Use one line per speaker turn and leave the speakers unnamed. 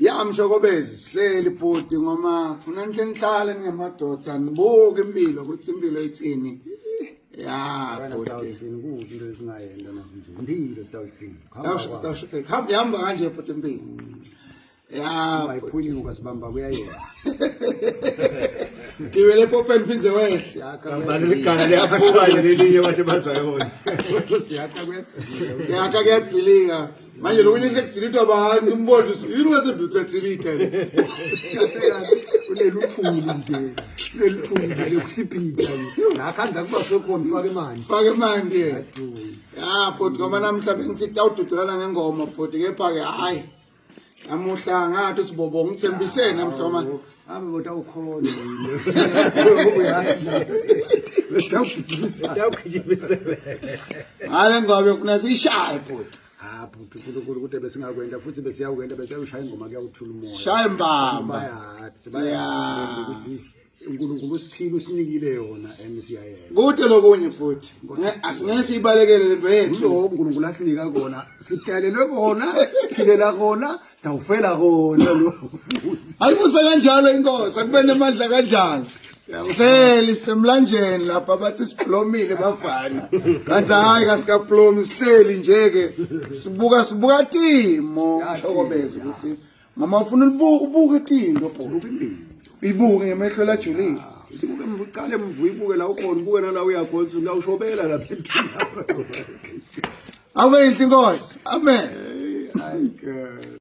Ya mshokobezi sihleli bhuti ngoma kufuna nihlale ningemadoda nibuke impilo ukuthi impilo ithini. Ya bhuti
ukuthi into esingayenda manje. Impilo sitawuthini.
Hamba kanje bhuti impilo. Ya
bayiphunyuka sibamba kuyayena.
Kiwele popen phinze wehle.
Balikana liyaphuka lelinye bashe bazayona.
Siyakha kuyadzilika. Manje lokunye kudzilitwa abantu umbono yini wenze dutsatsilita.
Uneluthuli nje. Uneluthuli nje lokuhlipita. La khanza kuba sekhona fake imali.
Fake imali. Ya bhuti ngoba namhla bengithi awududulana ngengoma bhuti kepha ke hayi. Namuhla ngathi sibobonga ngithembisene namhloma.
Ame bota ukhona yini. Sitawugijimisa.
Ngale ngobe kuna sishaye bhuti.
Bhuti uNkulunkulu kude besingakwenda futhi besiyawukwenda besiyawushaya ingoma kuyawuthula umoya.
Shaya imbamba.
Bayaya ukuthi uNkulunkulu usiphile usinikile yona siyayenza.
Kude lokunye bhuti. Asingeke sibalekele lento yethu.
Lo uNkulunkulu asinika kona. Sidalelwe kona, siphilela kona, sitawufela kona lo futhi.
Ayibuse kanjalo inkosi akube nemandla kanjalo. Sihleli semlanjeni lapha bathi siplomile bafana. Kanti hayi kasikaplomi sihleli nje ke sibuka timo shokobeza ukuthi mama ufuna ubuke tinto
Ubuka impilo.
ibuke ngemehlo la Julie.
Ibuke uqale emvu ibuke la ukhona ubuke nala uyakhonza la ushobela lapha entini.
Awe inkosi amen.
Hayi